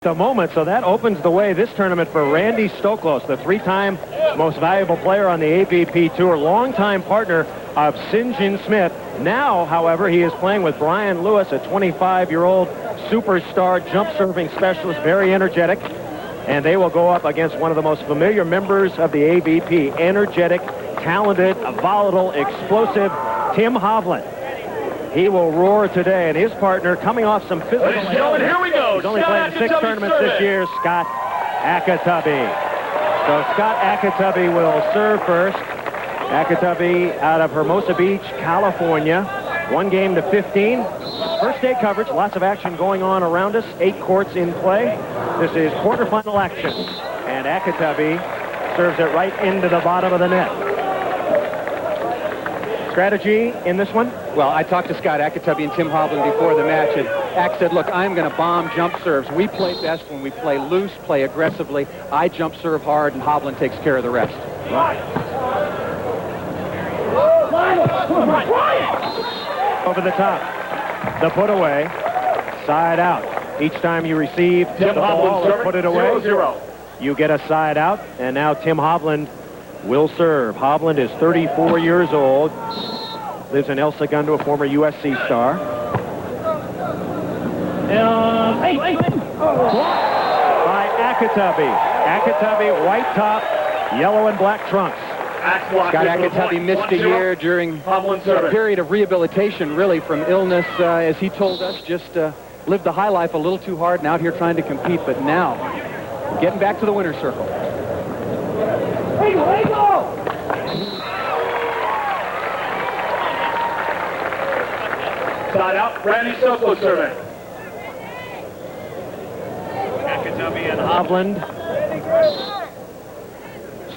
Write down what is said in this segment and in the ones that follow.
The moment, so that opens the way this tournament for Randy Stoklos, the three-time most valuable player on the AVP Tour, longtime partner of St. John Smith. Now, however, he is playing with Brian Lewis, a 25-year-old superstar jump-serving specialist, very energetic, and they will go up against one of the most familiar members of the AVP, energetic, talented, volatile, explosive Tim Hovland. He will roar today, and his partner, coming off some physical... Ladies and gentlemen, here we go. He's only played 6 tournaments this year, Scott Akatubby. So Scott Akatubby will serve first. Akatubby out of Hermosa Beach, California. 1 game to 15. First day coverage, lots of action going on around us. 8 courts in play. This is quarterfinal action, and Akatubby serves it right into the bottom of the net. Strategy in this one? Well, I talked to Scott Akatubby and Tim Hovland before the match, and Ak said, look, I'm going to bomb jump serves. We play best when we play loose, play aggressively. I jump serve hard, and Hovland takes care of the rest. Over the top. The put away. Side out. Each time you receive the ball or put it away, 0-0. You get a side out, and now Tim Hovland will serve. Hovland is 34 years old, lives in El Segundo, a former USC star. By Akatubby. Akatubby, white top, yellow and black trunks. Scott Akatubby missed a year during a period of rehabilitation, really, from illness, as he told us, just lived the high life a little too hard and out here trying to compete, but now getting back to the winner's circle. Side out, Randy Stoklos serving. Akatubby and Hovland.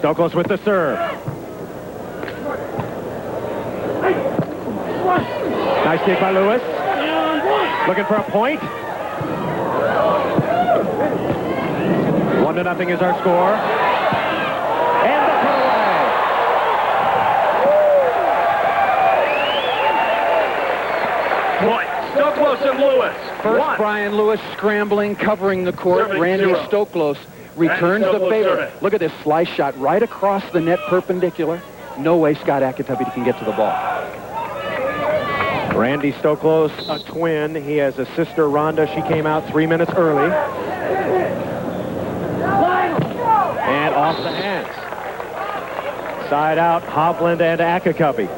Stoklos with the serve. Nice hit by Lewis. Looking for a point. 1-0 is our score. And the put away. Point. Stoklos and Lewis. First, Brian Lewis scrambling, covering the court. Randy Stoklos returns the favor. Look at this slice shot right across the net, perpendicular. No way Scott Akatubby can get to the ball. Randy Stoklos, a twin. He has a sister, Rhonda. She came out 3 minutes early. And off the hands. Side out, Hovland and Akatubby.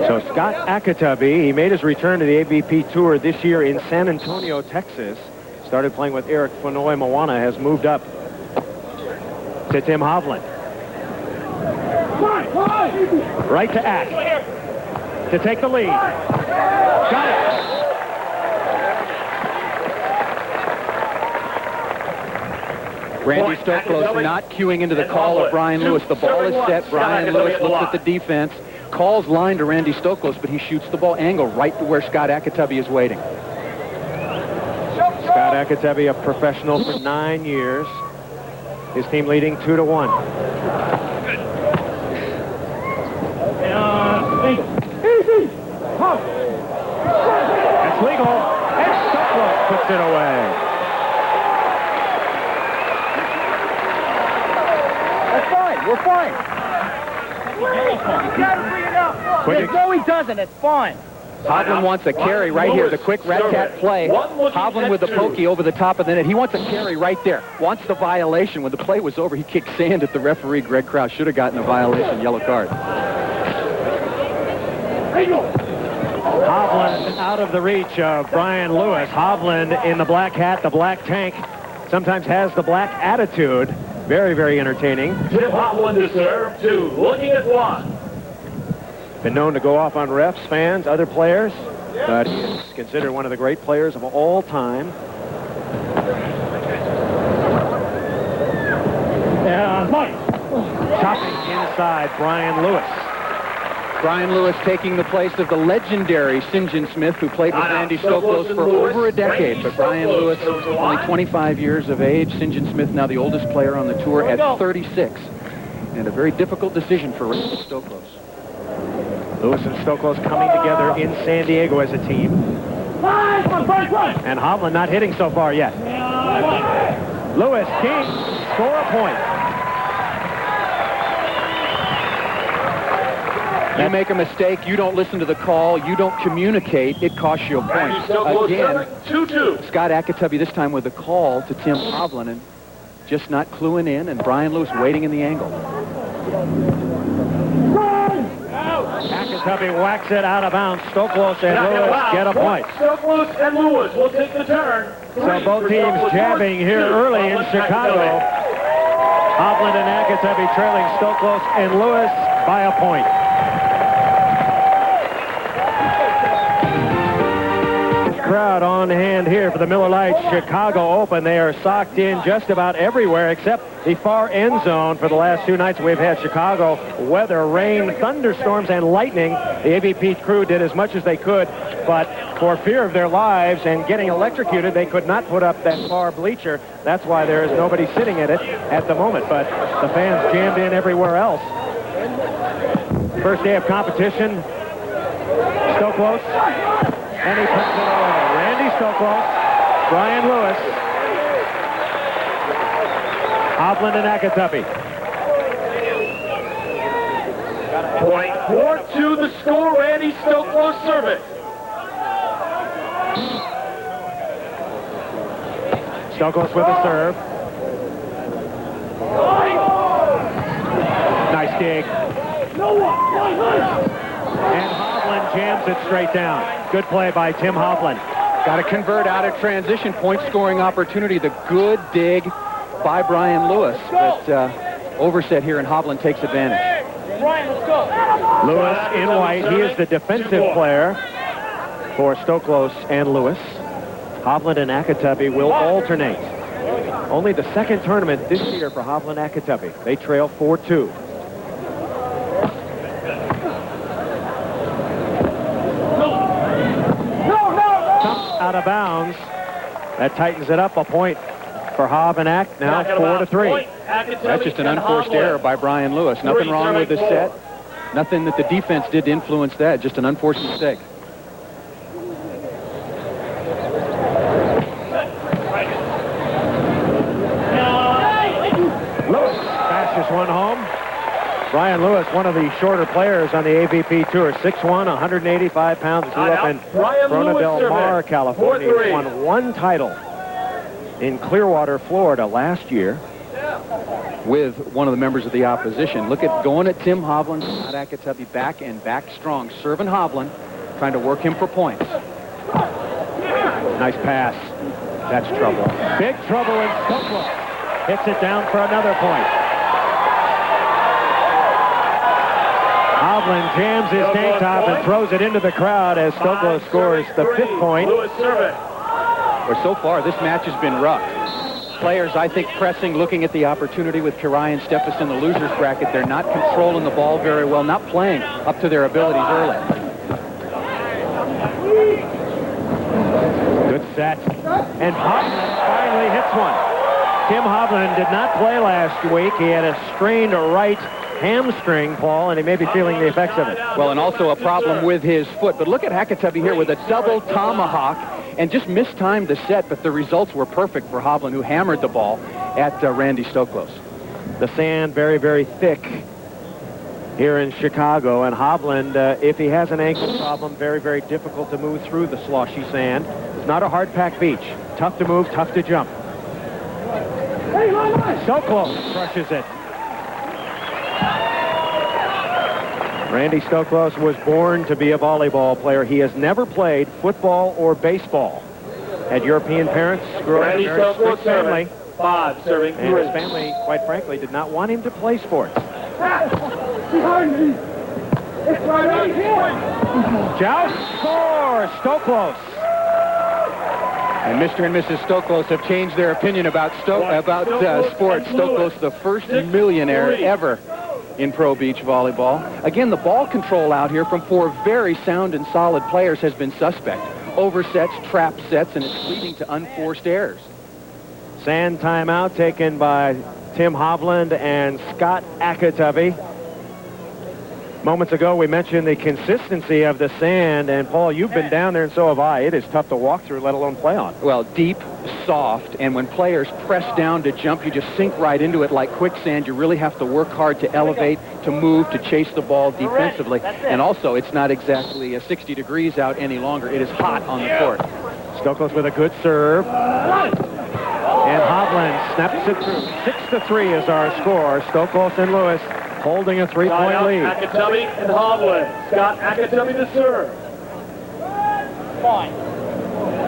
So Scott Akatubby, he made his return to the AVP Tour this year in San Antonio, Texas. Started playing with Eric Fonoy Moana, has moved up to Tim Hovland. Right to Ak to take the lead. Got it. Randy Stoklos not cueing into the call of Brian Lewis. The ball is set. Brian Lewis looks at the defense, calls line to Randy Stoklos, but he shoots the ball angle right to where Scott Akatubby is waiting. Scott Akatubby, a professional for 9 years. His team leading 2-1. That's legal. And Stoklos puts it away. We're fine. No, he doesn't. It's fine. Hovland wants a carry right here. The quick rat-tat play. Hovland with the pokey over the top of the net. He wants a carry right there. Wants the violation. When the play was over, he kicked sand at the referee. Greg Krause should have gotten a violation, yellow card. Hovland out of the reach of Brian Lewis. Hovland in the black hat, the black tank. Sometimes has the black attitude. Very, very entertaining. Tim Hovland to serve, 2. Looking at 1. Been known to go off on refs, fans, other players, but he is considered one of the great players of all time. Chopping inside, Brian Lewis. Brian Lewis taking the place of the legendary St. John Smith, who played with Randy Stoklos for over a decade. But Brian Lewis, only 25 years of age. St. John Smith, now the oldest player on the tour at 36. And a very difficult decision for Randy Stoklos. Lewis and Stoklos coming together in San Diego as a team. And Hovland not hitting so far yet. Lewis, King, score a point. You make a mistake, you don't listen to the call, you don't communicate, it costs you a point. Again, 2-2. Scott Akatubby this time with a call to Tim Hovland and just not cluing in, and Brian Lewis waiting in the angle. Akatubby whacks it out of bounds. Stoklos and Lewis get a point. Stoklos and Lewis will take the turn. So both teams jabbing here early in Chicago. Hovland and Akatubby trailing Stoklos and Lewis by a point. Crowd on hand here for the Miller Lite Chicago Open. They are socked in just about everywhere except the far end zone. For the last 2 nights we've had Chicago weather, rain, thunderstorms, and lightning. The AVP crew did as much as they could, but for fear of their lives and getting electrocuted, they could not put up that far bleacher. That's why there is nobody sitting in it at the moment, but the fans jammed in everywhere else. First day of competition. Stoklos. And he puts it away. Randy Stoklos, Brian Lewis, Hovland and Akatubby. Point 4-2 the score. Randy Stoklos service. Stoklos with a serve. Nice dig. And Hovland jams it straight down. Good play by Tim Hovland. Got to convert out of transition, point scoring opportunity. The good dig by Brian Lewis, but overset here, and Hovland takes advantage. Lewis in white. He is the defensive player for Stoklos and Lewis. Hovland and Akatubby will alternate. Only the second tournament this year for Hovland and Akatubby. They trail 4-2. Out of bounds. That tightens it up. A point for Hov and Ak. Now 4-3. That's just an unforced error by Brian Lewis. Nothing wrong with the set. Nothing that the defense did to influence that. Just an unforced mistake. Lewis bashes one home. Brian Lewis, one of the shorter players on the AVP Tour, 6'1", 185 pounds, grew up in Corona del Mar, California. He won 1 title in Clearwater, Florida last year with one of the members of the opposition. Look at going at Tim Hovland, not Akatubby, back and back strong. Serving Hovland, trying to work him for points. Nice pass. That's trouble. Big trouble in Stoklos. Hits it down for another point. Hovland jams his tank top and throws it into the crowd as Stoklos scores the 5th point. Where so far this match has been rough. Players, I think, pressing, looking at the opportunity with Kirai and Steffes in the losers bracket. They're not controlling the ball very well, not playing up to their abilities early. Good set. And Hovland finally hits one. Tim Hovland did not play last week. He had a strained right hamstring, Paul, and he may be feeling the effects of it. Well, and also a problem with his foot. But look at Akatubby here with a double tomahawk and just mistimed the set, but the results were perfect for Hovland, who hammered the ball at Randy Stoklos. The sand very, very thick here in Chicago, and Hovland, if he has an ankle problem, very, very difficult to move through the sloshy sand. It's not a hard-packed beach. Tough to move, tough to jump. Stoklos crushes it. Randy Stoklos was born to be a volleyball player. He has never played football or baseball. Had European parents, grew up in a very strict family. Five serving. And his family, quite frankly, did not want him to play sports. Behind me. It's right here. Joust score, Stoklos. And Mr. and Mrs. Stoklos have changed their opinion about sports. Stoklos, the first millionaire ever in pro beach volleyball. Again, the ball control out here from 4 very sound and solid players has been suspect. Oversets, trap sets, and it's leading to unforced errors. Sand timeout taken by Tim Hovland and Scott Akatubby. Moments ago, we mentioned the consistency of the sand, and Paul, you've been down there, and so have I. It is tough to walk through, let alone play on. Well, deep, soft, and when players press down to jump, you just sink right into it like quicksand. You really have to work hard to elevate, to move, to chase the ball defensively. And also, it's not exactly 60 degrees out any longer. It is hot on the court. Stoklos with a good serve. And Hovland snaps it through. 6-3 is our score. Stoklos and Lewis holding a 3-point lead. Akatemi and Hovland. Scott Akatemi to serve.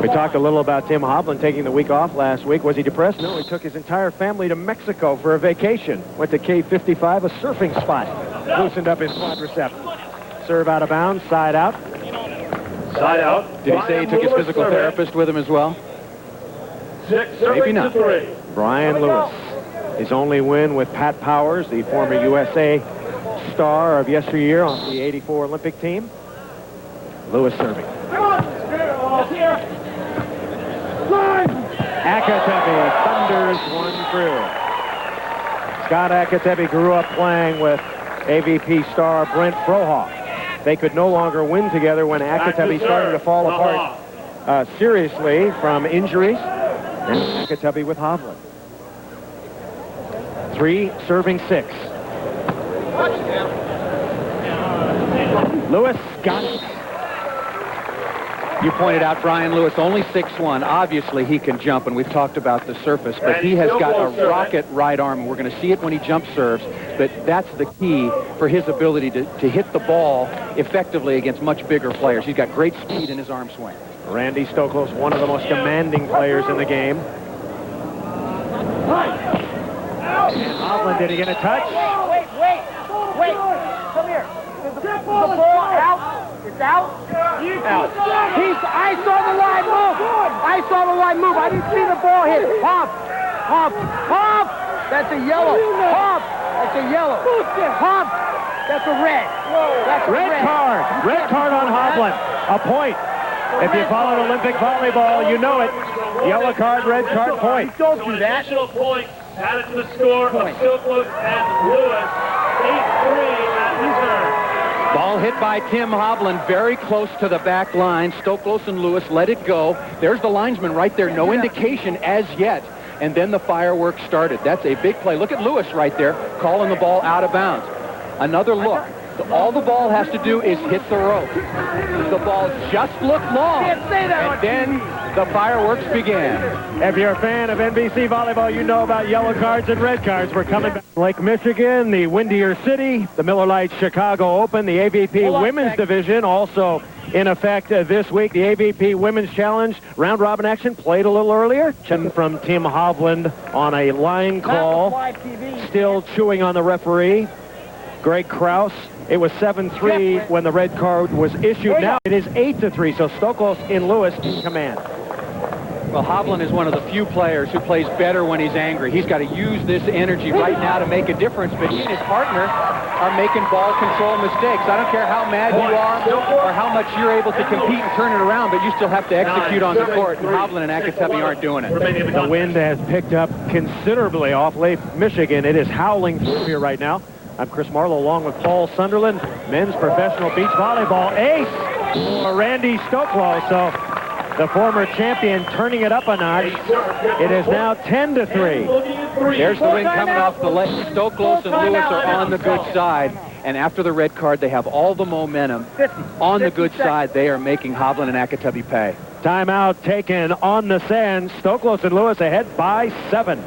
We talked a little about Tim Hovland taking the week off last week. Was he depressed? No, he took his entire family to Mexico for a vacation. Went to K55, a surfing spot. Loosened up his quadriceps. Serve out of bounds, side out. Side out. Did he say he took his physical therapist with him as well? Maybe not. Brian Lewis. His only win with Pat Powers, the former USA star of yesteryear on the '84 Olympic team. Lewis serving. Akatemi thunders one through. Scott Akatemi grew up playing with AVP star Brent Frohoff. They could no longer win together when Akatemi started to fall apart seriously from injuries. And Akatemi with Hovland. 3 serving 6. Lewis got it. You pointed out Brian Lewis, only 6'1". Obviously, he can jump, and we've talked about the surface, but he has got a rocket right arm, and we're going to see it when he jump serves, but that's the key for his ability to hit the ball effectively against much bigger players. He's got great speed in his arm swing. Randy Stoklos, one of the most demanding players in the game. And Hovland, did he get a touch? Wait. Come here. Is the ball out? It's out? Out. I saw the line move. I didn't see the ball hit. Hop. That's a yellow. Hop. That's a yellow. Hop. That's a red. That's a Red card. Red card on Hovland. A point. If you followed Olympic volleyball, you know it. Yellow card, red card, point. Don't do that. Additional point added to the score of Stoklos and Lewis. 8-3 at the turn. Ball hit by Tim Hovland very close to the back line. Stoklos and Lewis let it go. There's the linesman right there. No indication as yet. And then the fireworks started. That's a big play. Look at Lewis right there calling the ball out of bounds. Another look. All the ball has to do is hit the rope. The ball just looked long. And then the fireworks began. If you're a fan of NBC volleyball, you know about yellow cards and red cards. We're coming back. Lake Michigan, the windier city, the Miller Lite Chicago Open, the AVP Women's Division also in effect this week. The AVP Women's Challenge round robin action played a little earlier. From Tim Hovland on a line call. Still chewing on the referee. Greg Krause. It was 7-3 when the red card was issued. Now it is 8-3, so Stoklos in Lewis in command. Well, Hovland is one of the few players who plays better when he's angry. He's got to use this energy right now to make a difference, but he and his partner are making ball control mistakes. I don't care how mad you are or how much you're able to compete and turn it around, but you still have to execute on the court, and Hovland and Akatemi aren't doing it. The wind has picked up considerably off Lake Michigan. It is howling through here right now. I'm Chris Marlowe along with Paul Sunderland, men's professional beach volleyball ace for Randy Stoklos. So the former champion turning it up a notch. It is now 10-3. There's the wind coming off the leg. Stoklos and Lewis are on the good side. And after the red card, they have all the momentum. On the good side, they are making Hovland and Akatemi pay. Timeout taken on the sand. Stoklos and Lewis ahead by 7.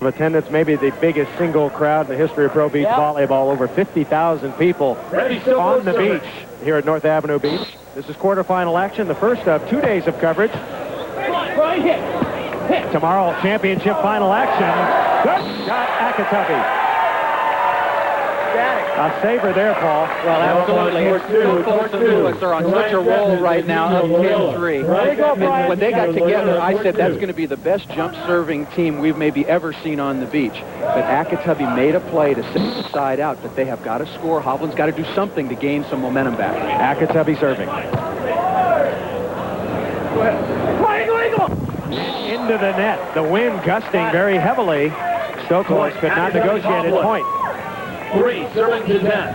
Attendance, maybe the biggest single crowd in the history of pro beach volleyball. Over 50,000 people on the beach here at North Avenue Beach. This is quarterfinal action, the first of 2 days of coverage. Tomorrow, championship final action. Good shot, Akatemi. A saver there, Paul. Well, absolutely. Stoklos and Lewis are on such a roll right now, up 10-3. When they got together, I said that's going to be the best jump-serving team we've maybe ever seen on the beach. But Akatemi made a play to send the side out, but they have got to score. Hovland's got to do something to gain some momentum back. Akatemi serving. Into the net. The wind gusting very heavily. Stoklos could not negotiate at point. 3, serving to 10.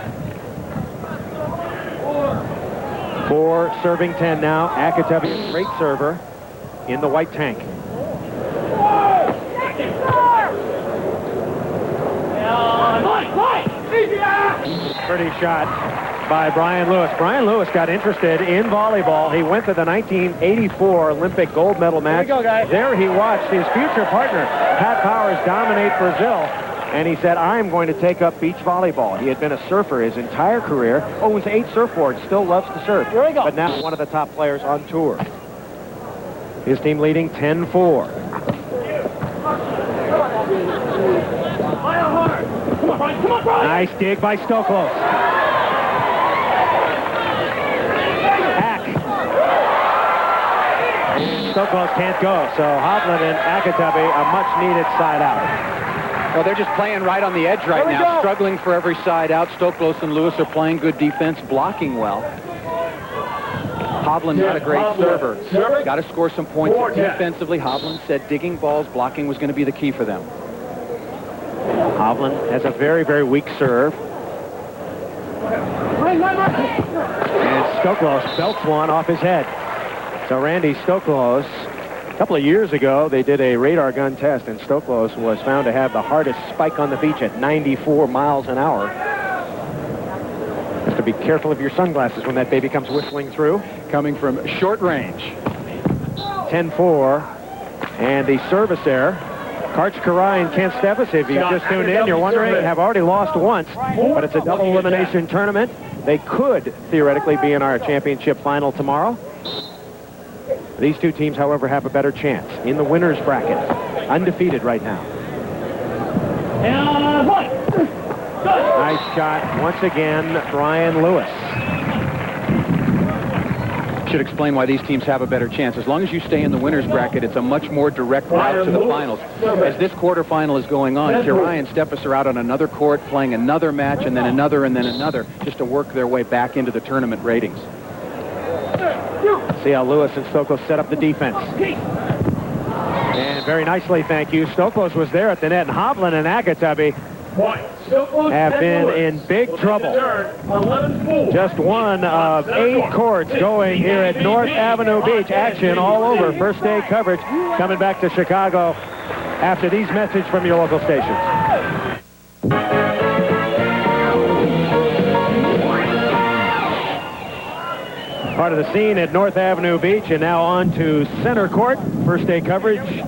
4 serving 10 now. Akatabi, great server in the white tank. Pretty shot by Brian Lewis. Brian Lewis got interested in volleyball. He went to the 1984 Olympic gold medal match. There he watched his future partner, Pat Powers, dominate Brazil. And he said, I'm going to take up beach volleyball. He had been a surfer his entire career, owns 8 surfboards, still loves to surf. But now one of the top players on tour. His team leading 10-4. Nice dig by Stoklos. Stoklos can't go, so Hovland and Akatabi a much-needed side out. Well, they're just playing right on the edge right now, struggling for every side out. Stoklos and Lewis are playing good defense, blocking well. Hovland not a great server. Got to score some points defensively. Hovland said digging balls, blocking was going to be the key for them. Hovland has a very, very weak serve. And Stoklos belts one off his head. So Randy Stoklos, a couple of years ago, they did a radar gun test, and Stoklos was found to have the hardest spike on the beach at 94 miles an hour. Have to be careful of your sunglasses when that baby comes whistling through. Coming from short range. 10-4, and the service error. Karch Karai and Kent Stevis, if you just tuned in, you're wondering, have already lost once, but it's a double elimination tournament. They could theoretically be in our championship final tomorrow. These two teams, however, have a better chance in the winner's bracket. Undefeated right now. Nice shot once again, Brian Lewis. Should explain why these teams have a better chance. As long as you stay in the winner's bracket, it's a much more direct route to the finals. As this quarterfinal is going on, Karai and Steppes are out on another court, playing another match, and then another, just to work their way back into the tournament ratings. See how Lewis and Stoklos set up the defense. And very nicely, thank you. Stoklos was there at the net, and Hovland and Akatabi have been in big trouble. Just one of 8 courts going here at North Avenue Beach. Action all over. First day coverage coming back to Chicago after these messages from your local stations. Part of the scene at North Avenue Beach, and now on to center court. First day coverage.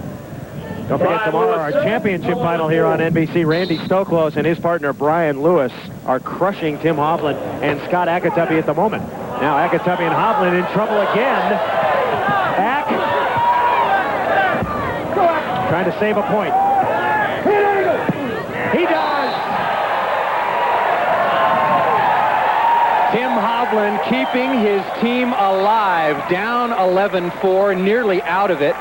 Don't forget tomorrow our championship final here on NBC. Randy Stoklos and his partner Brian Lewis are crushing Tim Hovland and Scott Akatabi at the moment. Now Akatabi and Hovland in trouble again. Ak trying to save a point. He does. Tim Hovland keeping his team alive, down 11-4, nearly out of it.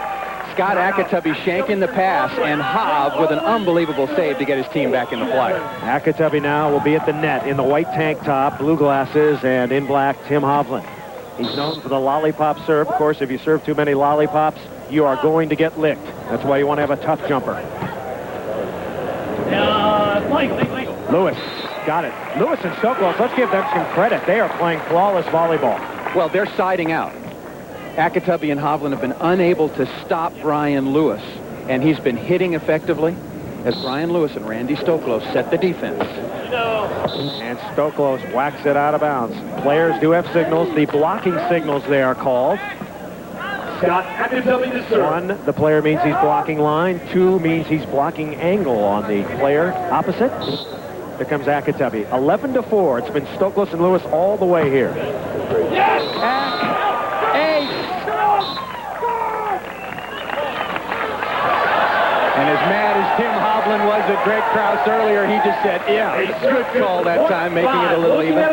Scott Akatabi shanking the pass, and Hov with an unbelievable save to get his team back into play. Akatabi now will be at the net in the white tank top, blue glasses, and in black, Tim Hovland. He's known for the lollipop serve. Of course, if you serve too many lollipops, you are going to get licked. That's why you want to have a tough jumper. Lewis got it. Lewis and Stoklos, let's give them some credit. They are playing flawless volleyball. Well, they're siding out. Akatabi and Hovland have been unable to stop Brian Lewis, and he's been hitting effectively as Brian Lewis and Randy Stoklos set the defense. And Stoklos whacks it out of bounds. Players do have signals. The blocking signals, they are called. Scott Akatabi to serve. 1, the player means he's blocking line. 2 means he's blocking angle on the player opposite. Here comes Akatabi. 11-4. It's been Stoklos and Lewis all the way here. Yes! And as mad as Tim Hovland was at Greg Krause earlier, he just said, yeah, good call that time, making it a little even.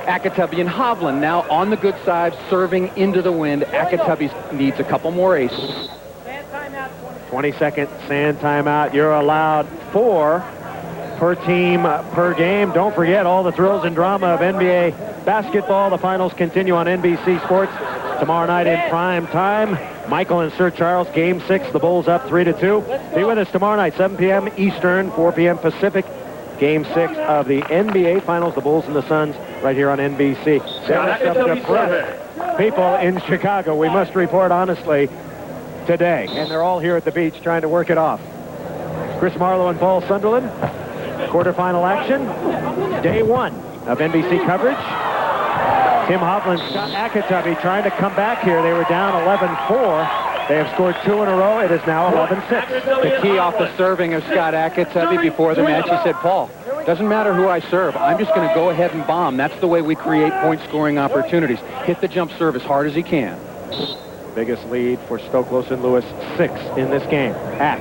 Akatabi and Hovland now on the good side, serving into the wind. Akatabi needs a couple more aces. 20-second sand timeout. You're allowed 4 per team per game. Don't forget all the thrills and drama of NBA basketball. The finals continue on NBC Sports tomorrow night in prime time. Michael and Sir Charles, Game 6. The Bulls up 3-2. Be with us tomorrow night, 7 p.m. Eastern, 4 p.m. Pacific, Game 6 of the NBA Finals, the Bulls and the Suns, right here on NBC. People in Chicago, we must report honestly today. And they're all here at the beach trying to work it off. Chris Marlowe and Paul Sunderland, quarterfinal action, day 1 of NBC coverage. Tim Hovland, Scott Akatubby trying to come back here. They were down 11-4. They have scored 2 in a row. It is now 11-6. The key off the serving of Scott Akatubby before the match, he said, Paul, doesn't matter who I serve. I'm just going to go ahead and bomb. That's the way we create point-scoring opportunities. Hit the jump serve as hard as he can. Biggest lead for Stoklos and Lewis, 6 in this game. Ack.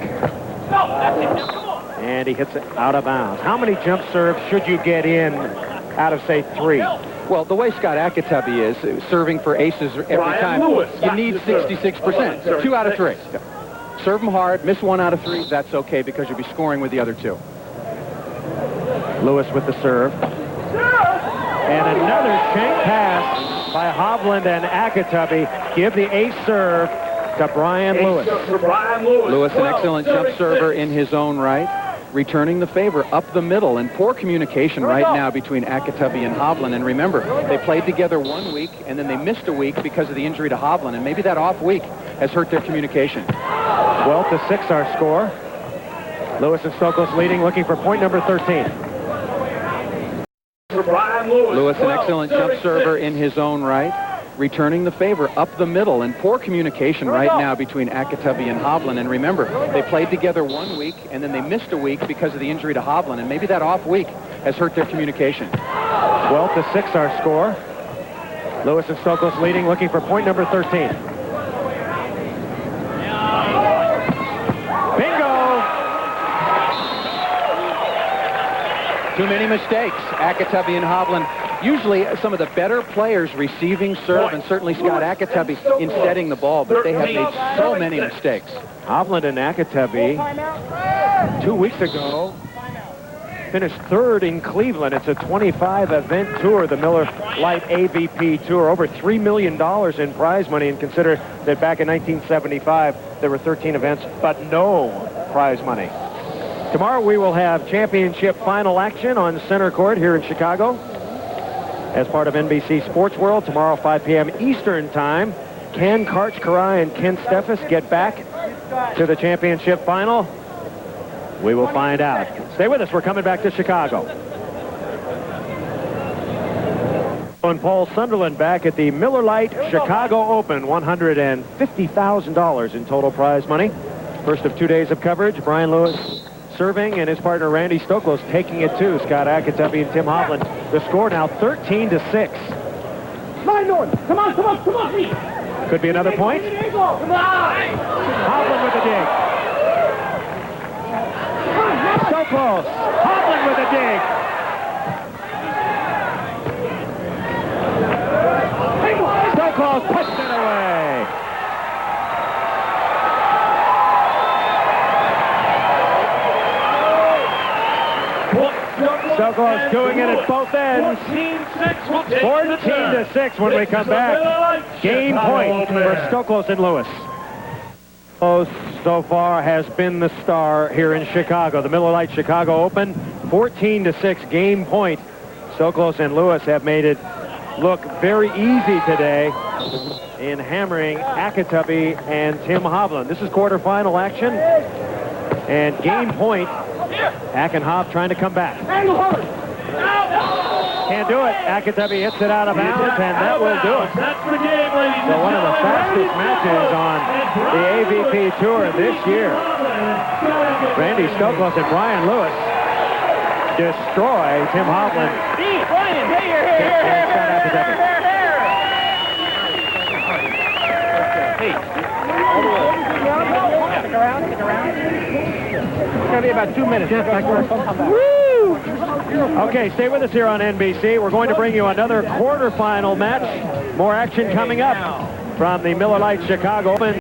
And he hits it out of bounds. How many jump serves should you get in out of, say, 3? Well, the way Scott Akatubby is serving for aces every time, you need 66%. 2 out of 3. Serve them hard, miss 1 out of 3, that's okay because you'll be scoring with the other 2. Lewis with the serve. And another shank pass by Hovland and Akatubby. Give the ace serve to Brian Lewis. Lewis, an excellent jump server in his own right. Returning the favor up the middle, and poor communication right now between Akatubby and Hovland. And remember, they played together 1 week and then they missed a week because of the injury to Hovland, and maybe that off week has hurt their communication. 12-6 our score. Lewis and Stoklos leading, looking for point number 13. Lewis, an excellent jump server in his own right. Returning the favor up the middle, and poor communication right now between Akatubby and Hovland. And remember, they played together 1 week and then they missed a week because of the injury to Hovland, and maybe that off week has hurt their communication. 12-6 our score. Lewis and Stoklos leading, looking for point number 13. Bingo! Too many mistakes. Akatubby and Hovland, usually some of the better players receiving serve, and certainly Scott Akatubby in setting the ball, but they have made so many mistakes. Hovland and Akatubby 2 weeks ago finished 3rd in Cleveland. It's a 25-event tour, the Miller Lite AVP Tour. Over $3 million in prize money, and consider that back in 1975 there were 13 events but no prize money. Tomorrow we will have championship final action on center court here in Chicago as part of NBC Sports World. Tomorrow, 5 p.m. Eastern Time. Can Karch-Karai and Ken Steffes get back to the championship final? We will find out. Stay with us. We're coming back to Chicago. And Paul Sunderland back at the Miller Lite Chicago Open. $150,000 in total prize money. First of 2 days of coverage. Brian Lewis serving, and his partner Randy Stoklos taking it to Scott Akatubby and Tim Hovland. The score now 13-6. Come on. Could be another point. Come on. Hovland with a dig. Stoklos. Hovland with a dig. Stoklos puts it away. Stoklos doing it at both ends. 14-6 when we come back. Game point for Stoklos and Lewis. So far has been the star here in Chicago. The Miller Lite Chicago Open, 14-6 game point. Stoklos and Lewis have made it look very easy today in hammering Akatubby and Tim Hovland. This is quarterfinal action, and game point. Ack and Hov trying to come back. Can't do it. Akatubby hits it out of bounds, and that will do it. So one of the fastest matches on the AVP Tour this year. Randy Stoklos and Brian Lewis destroy Tim Hovland. It's going to be about 2 minutes. Woo! Okay, stay with us here on NBC. We're going to bring you another quarterfinal match. More action coming up from the Miller Lite Chicago Open.